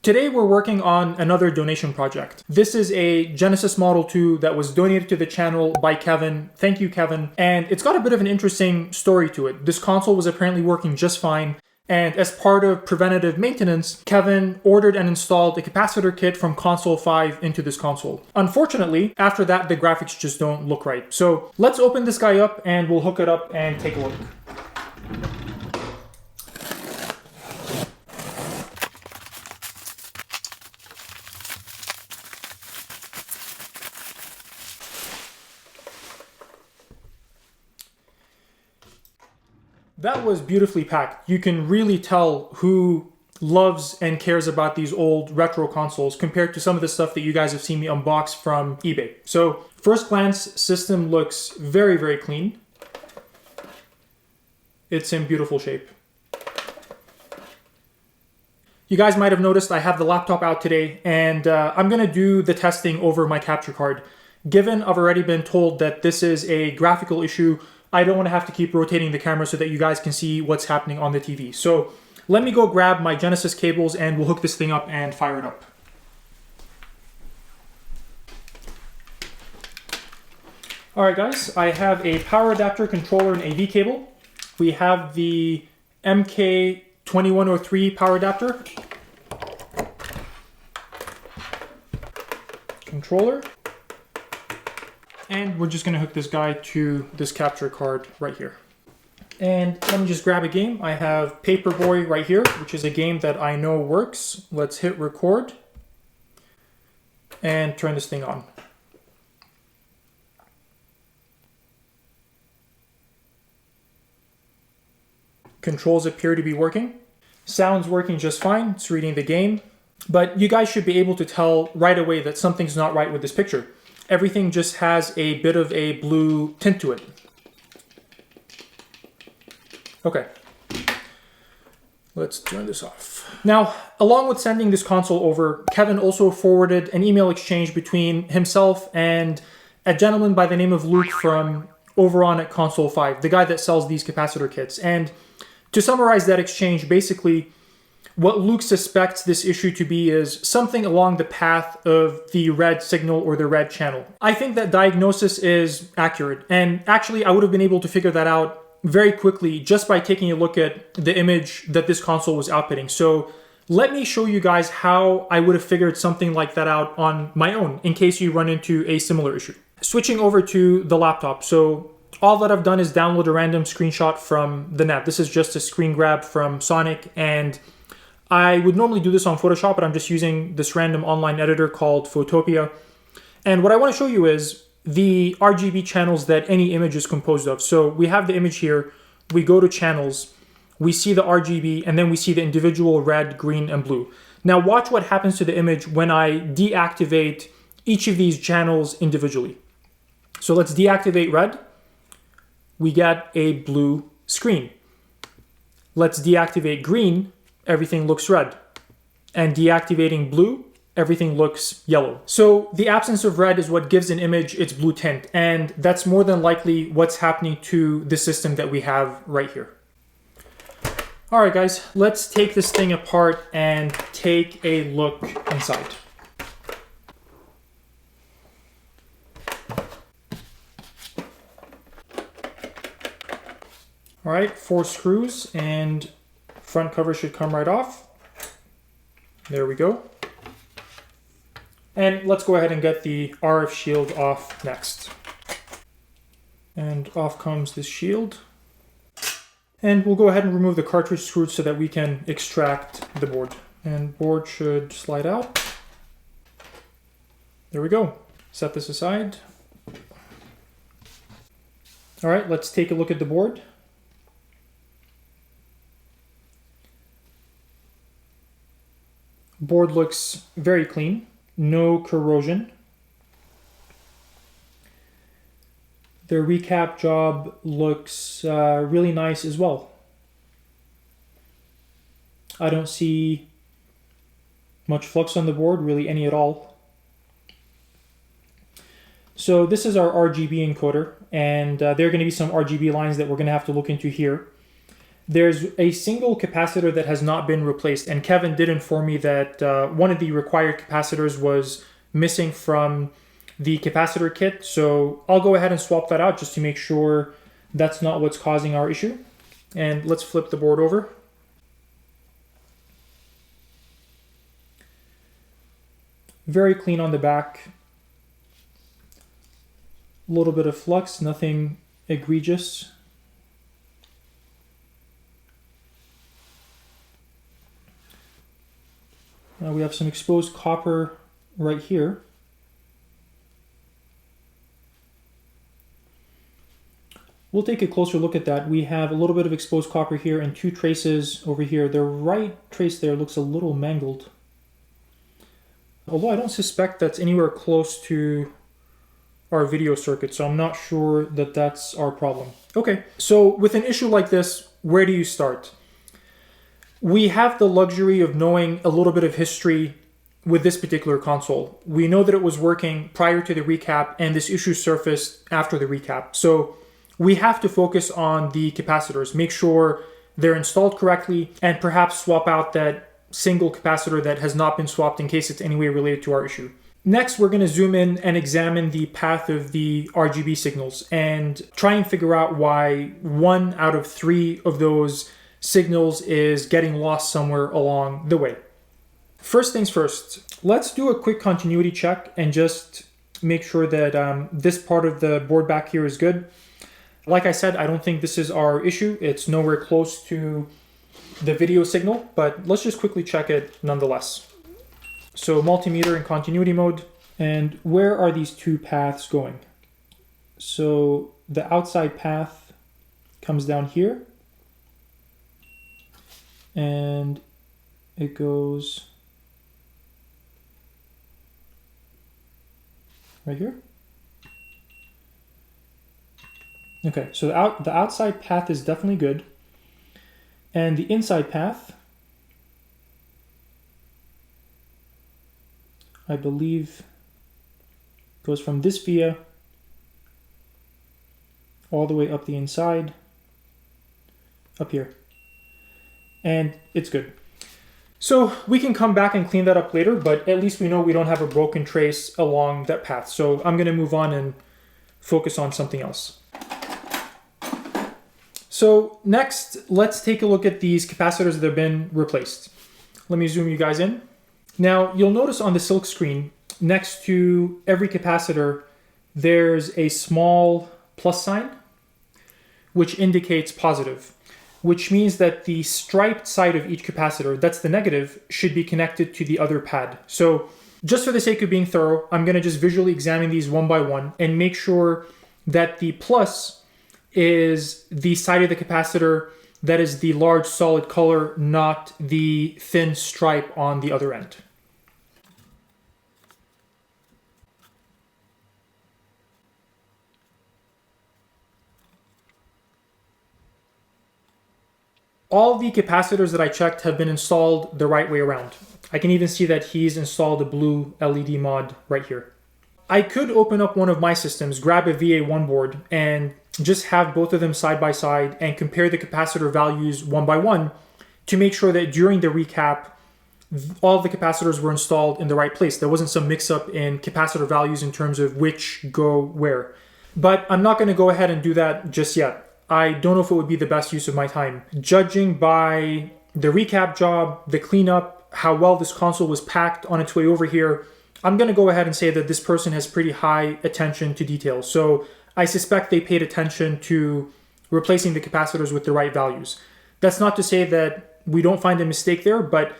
Today we're working on another donation project. This is a Genesis Model 2 that was donated to the channel by Kevin. Thank you, Kevin. And it's got a bit of an interesting story to it. This console was apparently working just fine, and as part of preventative maintenance, Kevin ordered and installed a capacitor kit from console 5 into this console. Unfortunately, after that, the graphics just don't look right. So let's open this guy up and we'll hook it up and take a look. That was beautifully packed. You can really tell who loves and cares about these old retro consoles compared to some of the stuff that you guys have seen me unbox from eBay. So first glance, system looks very, very clean. It's in beautiful shape. You guys might have noticed I have the laptop out today, and I'm gonna do the testing over my capture card. Given I've already been told that this is a graphical issue, I don't want to have to keep rotating the camera so that you guys can see what's happening on the TV. So let me go grab my Genesis cables and we'll hook this thing up and fire it up. All right, guys, I have a power adapter, controller, and AV cable. We have the MK2103 power adapter, controller, and we're just gonna hook this guy to this capture card right here. And let me just grab a game. I have Paperboy right here, which is a game that I know works. Let's hit record and turn this thing on. Controls appear to be working. Sound's working just fine. It's reading the game. But you guys should be able to tell right away that something's not right with this picture. Everything just has a bit of a blue tint to it. Okay, let's turn this off. Now, along with sending this console over, Kevin also forwarded an email exchange between himself and a gentleman by the name of Luke from over on at Console 5, the guy that sells these capacitor kits. And to summarize that exchange, basically, what Luke suspects this issue to be is something along the path of the red signal or the red channel. I think that diagnosis is accurate, and actually I would have been able to figure that out very quickly just by taking a look at the image that this console was outputting. So let me show you guys how I would have figured something like that out on my own in case you run into a similar issue. Switching over to the laptop. So all that I've done is download a random screenshot from the net. This is just a screen grab from Sonic, and I would normally do this on Photoshop, but I'm just using this random online editor called Photopia. And what I want to show you is the RGB channels that any image is composed of. So we have the image here, we go to channels, we see the RGB, and then we see the individual red, green, and blue. Now watch what happens to the image when I deactivate each of these channels individually. So let's deactivate red. We get a blue screen. Let's deactivate green. Everything looks red. And deactivating blue, everything looks yellow. So the absence of red is what gives an image its blue tint, and that's more than likely what's happening to the system that we have right here. All right, guys, let's take this thing apart and take a look inside. All right, 4 screws, and front cover should come right off. There we go. And let's go ahead and get the RF shield off next. And off comes this shield. And we'll go ahead and remove the cartridge screws so that we can extract the board. And board should slide out. There we go. Set this aside. All right, let's take a look at the board. Board looks very clean, no corrosion. The recap job looks really nice as well. I don't see much flux on the board, really any at all. So this is our RGB encoder, and there are going to be some RGB lines that we're going to have to look into here. there's a single capacitor that has not been replaced, and Kevin did inform me that one of the required capacitors was missing from the capacitor kit. So I'll go ahead and swap that out just to make sure that's not what's causing our issue. And let's flip the board over. Very clean on the back. A little bit of flux, nothing egregious. Now we have some exposed copper right here. We'll take a closer look at that. We have a little bit of exposed copper here and two traces over here. The right trace there looks a little mangled. Although I don't suspect that's anywhere close to our video circuit, so I'm not sure that that's our problem. Okay, so with an issue like this, where do you start? We have the luxury of knowing a little bit of history with this particular console. We know that it was working prior to the recap, and this issue surfaced after the recap. So we have to focus on the capacitors, make sure they're installed correctly, and perhaps swap out that single capacitor that has not been swapped in case it's any way related to our issue. Next, we're going to zoom in and examine the path of the RGB signals and try and figure out why 1 out of 3 of those signals is getting lost somewhere along the way. First things first, let's do a quick continuity check and just make sure that this part of the board back here is good. Like I said, I don't think this is our issue. It's nowhere close to the video signal, but let's just quickly check it nonetheless. So multimeter in continuity mode, and where are these two paths going? So the outside path comes down here, and it goes right here. Okay, so the outside path is definitely good. And the inside path, I believe, goes from this via all the way up the inside, up here. And it's good. So we can come back and clean that up later, but at least we know we don't have a broken trace along that path. So I'm going to move on and focus on something else. So next, let's take a look at these capacitors that have been replaced. Let me zoom you guys in. Now, you'll notice on the silk screen, next to every capacitor, there's a small plus sign, which indicates positive, which means that the striped side of each capacitor, that's the negative, should be connected to the other pad. So just for the sake of being thorough, I'm going to just visually examine these one by one and make sure that the plus is the side of the capacitor that is the large solid color, not the thin stripe on the other end. All the capacitors that I checked have been installed the right way around. I can even see that he's installed a blue LED mod right here. I could open up one of my systems, grab a VA1 board, and just have both of them side by side and compare the capacitor values one by one to make sure that during the recap, all the capacitors were installed in the right place. There wasn't some mix-up in capacitor values in terms of which go where. But I'm not going to go ahead and do that just yet. I don't know if it would be the best use of my time. Judging by the recap job, the cleanup, how well this console was packed on its way over here, I'm going to go ahead and say that this person has pretty high attention to detail. So I suspect they paid attention to replacing the capacitors with the right values. That's not to say that we don't find a mistake there, but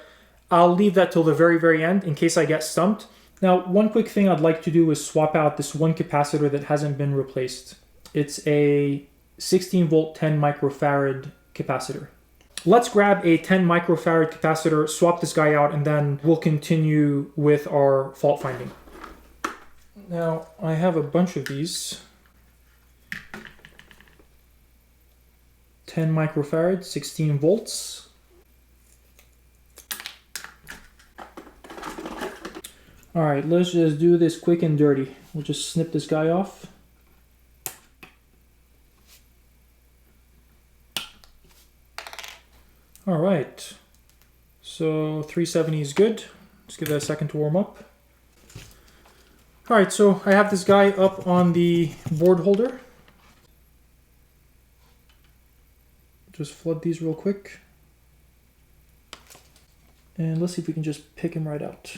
I'll leave that till the very, very end in case I get stumped. Now, one quick thing I'd like to do is swap out this one capacitor that hasn't been replaced. It's a 16 volt 10 microfarad capacitor. Let's grab a 10 microfarad capacitor, swap this guy out, and then we'll continue with our fault finding. Now, I have a bunch of these. 10 microfarad, 16 volts. All right, let's just do this quick and dirty. We'll just snip this guy off. All right, so 370 is good. Let's give that a second to warm up. All right, so I have this guy up on the board holder. Just flood these real quick. And let's see if we can just pick him right out.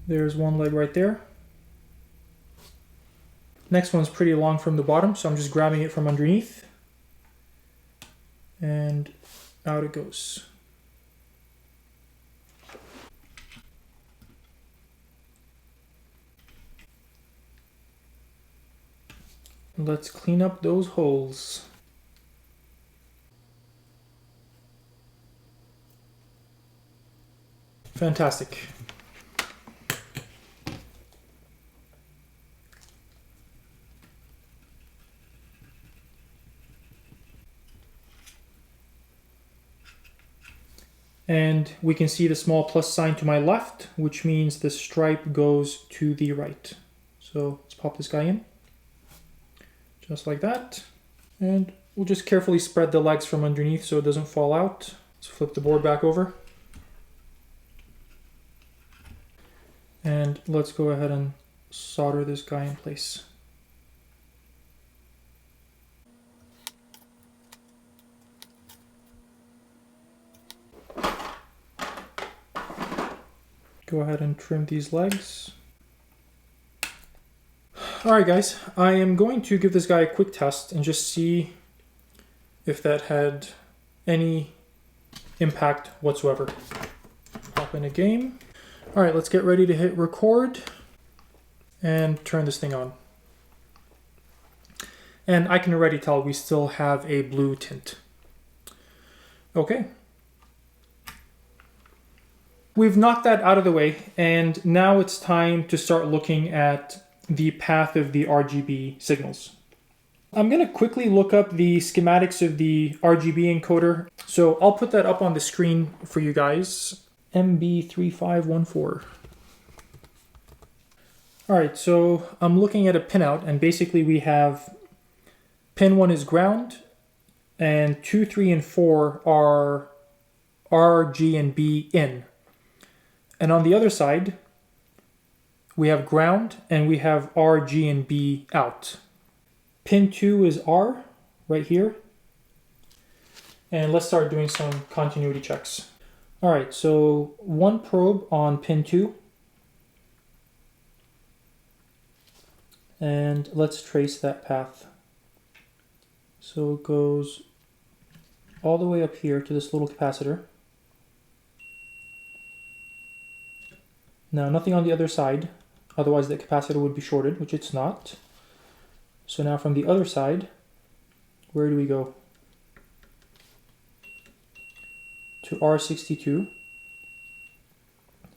There's one leg right there. Next one's pretty long from the bottom, so I'm just grabbing it from underneath. And out it goes. Let's clean up those holes. Fantastic. And we can see the small plus sign to my left, which means the stripe goes to the right. So let's pop this guy in. Just like that. And we'll just carefully spread the legs from underneath so it doesn't fall out. Let's flip the board back over. And let's go ahead and solder this guy in place. Go ahead and trim these legs. Alright guys, I am going to give this guy a quick test and just see if that had any impact whatsoever. Pop in a game. Alright, let's get ready to hit record and turn this thing on. And I can already tell we still have a blue tint. Okay. We've knocked that out of the way, and now it's time to start looking at the path of the RGB signals. I'm going to quickly look up the schematics of the RGB encoder. So I'll put that up on the screen for you guys. MB3514. All right, so I'm looking at a pinout, and basically we have pin 1 is ground, and 2, 3, and 4 are R, G, and B in. And on the other side, we have ground and we have R, G, and B out. Pin 2 is R right here. And let's start doing some continuity checks. All right, so one probe on pin 2. And let's trace that path. So it goes all the way up here to this little capacitor. Now, nothing on the other side, otherwise the capacitor would be shorted, which it's not. So now from the other side, where do we go? To R62.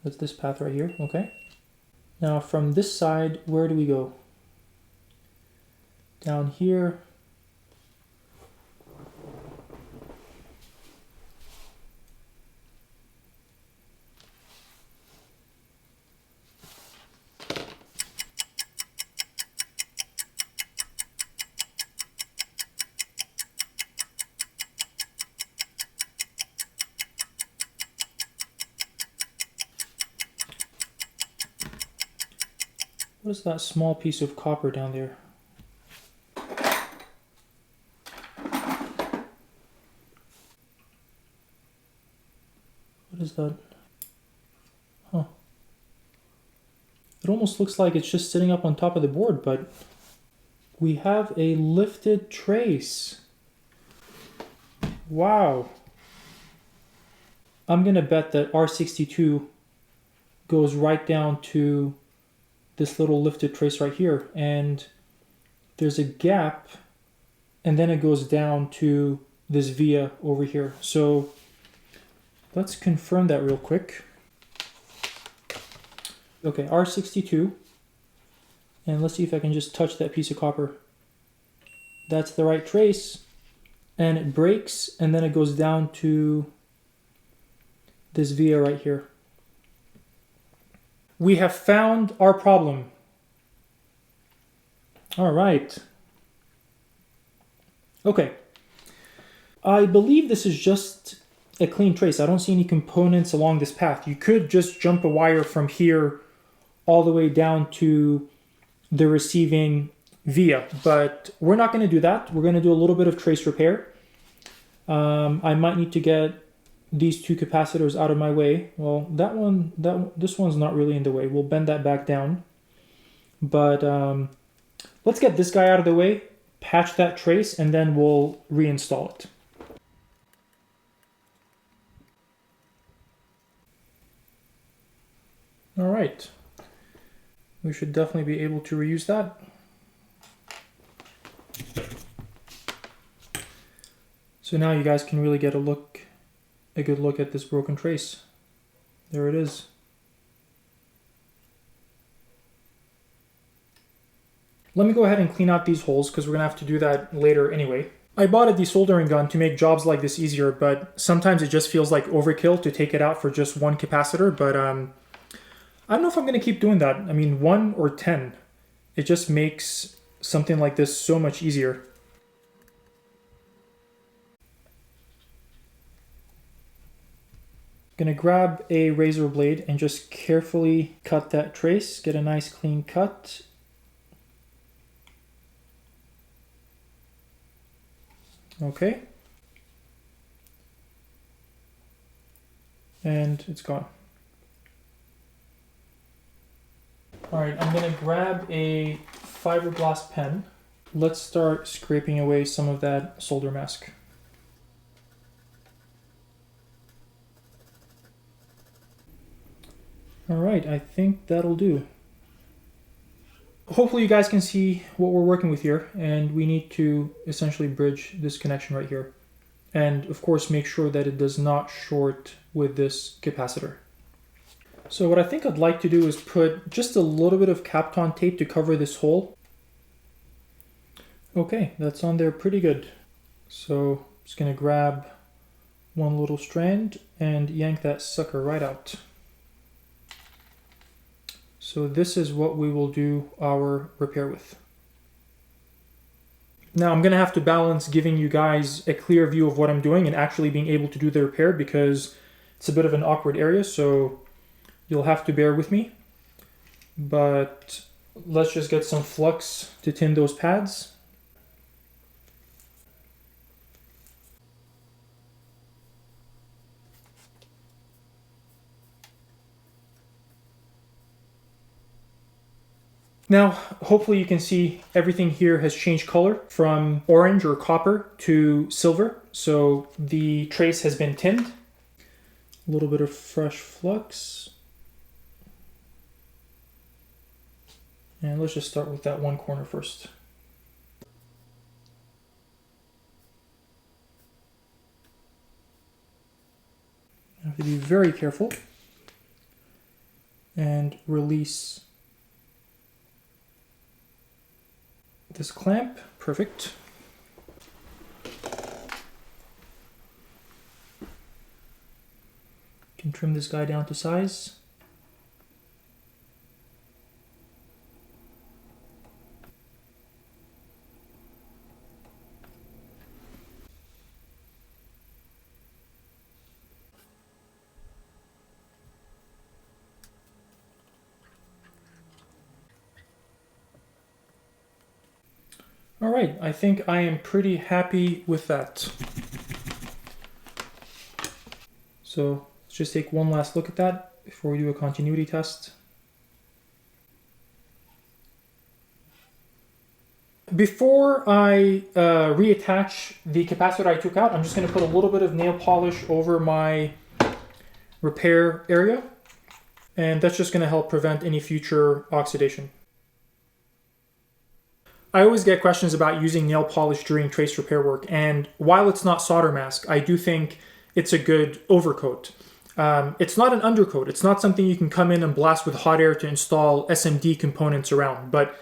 That's this path right here, okay. Now from this side, where do we go? Down here. What is that small piece of copper down there? What is that? Huh. It almost looks like it's just sitting up on top of the board, but we have a lifted trace. Wow. I'm gonna bet that R62 goes right down to this little lifted trace right here, and there's a gap, and then it goes down to this via over here. So let's confirm that real quick. Okay, R62, and let's see if I can just touch that piece of copper. That's the right trace, and it breaks, and then it goes down to this via right here. We have found our problem. All right. Okay. I believe this is just a clean trace. I don't see any components along this path. You could just jump a wire from here all the way down to the receiving via, but we're not going to do that. We're going to do a little bit of trace repair. I might need to get these two capacitors out of my way. Well, this one's not really in the way. We'll bend that back down. But let's get this guy out of the way, patch that trace, and then we'll reinstall it. All right. We should definitely be able to reuse that. So now you guys can really get a good look at this broken trace. There it is. Let me go ahead and clean out these holes because we're gonna have to do that later anyway. I bought a desoldering gun to make jobs like this easier, but sometimes it just feels like overkill to take it out for just one capacitor, but I don't know if I'm gonna keep doing that. I mean, 1 or 10, it just makes something like this so much easier. Gonna grab a razor blade and just carefully cut that trace, get a nice clean cut. Okay. And it's gone. All right, I'm gonna grab a fiberglass pen. Let's start scraping away some of that solder mask. All right, I think that'll do. Hopefully you guys can see what we're working with here, and we need to essentially bridge this connection right here. And of course, make sure that it does not short with this capacitor. So what I think I'd like to do is put just a little bit of Kapton tape to cover this hole. Okay, that's on there pretty good. So I'm just gonna grab one little strand and yank that sucker right out. So this is what we will do our repair with. Now I'm gonna have to balance giving you guys a clear view of what I'm doing and actually being able to do the repair because it's a bit of an awkward area, so you'll have to bear with me. But let's just get some flux to tin those pads. Now, hopefully you can see everything here has changed color from orange or copper to silver. So the trace has been tinned. A little bit of fresh flux. And let's just start with that one corner first. I have to be very careful and release this clamp. Perfect. Can trim this guy down to size. All right, I think I am pretty happy with that. So let's just take one last look at that before we do a continuity test. Before I reattach the capacitor I took out, I'm just going to put a little bit of nail polish over my repair area, and that's just going to help prevent any future oxidation. I always get questions about using nail polish during trace repair work, and while it's not solder mask, I do think it's a good overcoat. It's not an undercoat. It's not something you can come in and blast with hot air to install SMD components around, but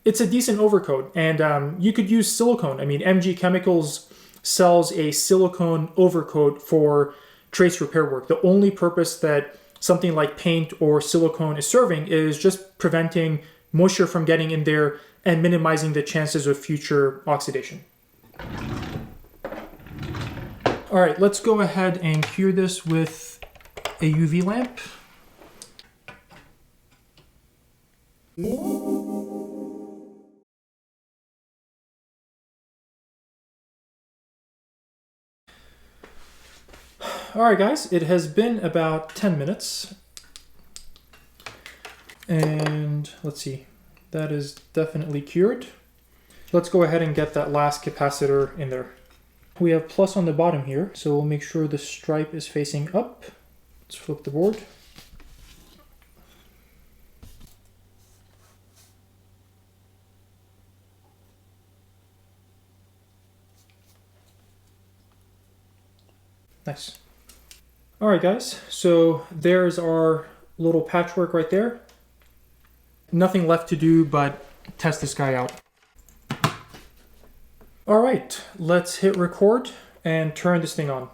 it's a decent overcoat, and you could use silicone. I mean, MG Chemicals sells a silicone overcoat for trace repair work. The only purpose that something like paint or silicone is serving is just preventing moisture from getting in there, and minimizing the chances of future oxidation. All right, let's go ahead and cure this with a UV lamp. All right, guys, it has been about 10 minutes. And let's see, that is definitely cured. Let's go ahead and get that last capacitor in there. We have plus on the bottom here, so we'll make sure the stripe is facing up. Let's flip the board. Nice. All right, guys, so there's our little patchwork right there. Nothing left to do but test this guy out. All right, let's hit record and turn this thing on.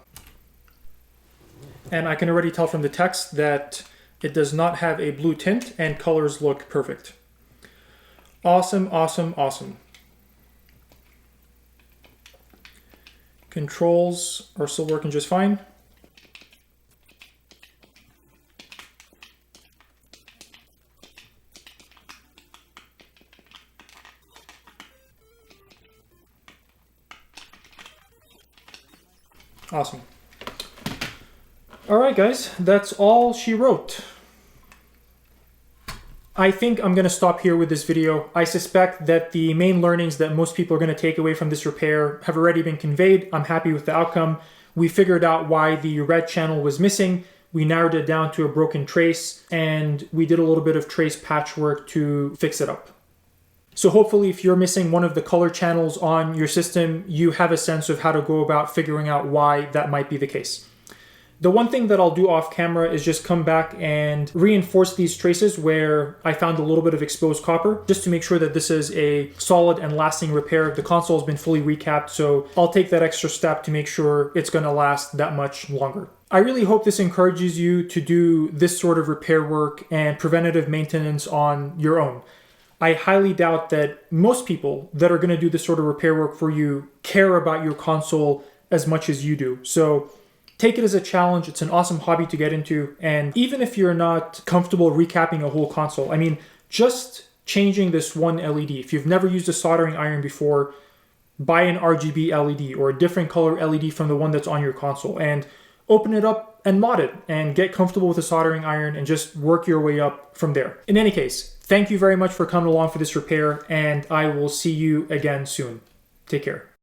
And I can already tell from the text that it does not have a blue tint and colors look perfect. Awesome, awesome, awesome. Controls are still working just fine. Awesome. All right, guys, that's all she wrote. I think I'm going to stop here with this video. I suspect that the main learnings that most people are going to take away from this repair have already been conveyed. I'm happy with the outcome. We figured out why the red channel was missing. We narrowed it down to a broken trace, and we did a little bit of trace patchwork to fix it up. So hopefully if you're missing one of the color channels on your system, you have a sense of how to go about figuring out why that might be the case. The one thing that I'll do off camera is just come back and reinforce these traces where I found a little bit of exposed copper, just to make sure that this is a solid and lasting repair. The console has been fully recapped, so I'll take that extra step to make sure it's going to last that much longer. I really hope this encourages you to do this sort of repair work and preventative maintenance on your own. I highly doubt that most people that are going to do this sort of repair work for you care about your console as much as you do. So take it as a challenge. It's an awesome hobby to get into. And even if you're not comfortable recapping a whole console, I mean, just changing this one LED. If you've never used a soldering iron before, buy an RGB LED or a different color LED from the one that's on your console and open it up and mod it and get comfortable with a soldering iron and just work your way up from there. In any case, thank you very much for coming along for this repair, and I will see you again soon. Take care.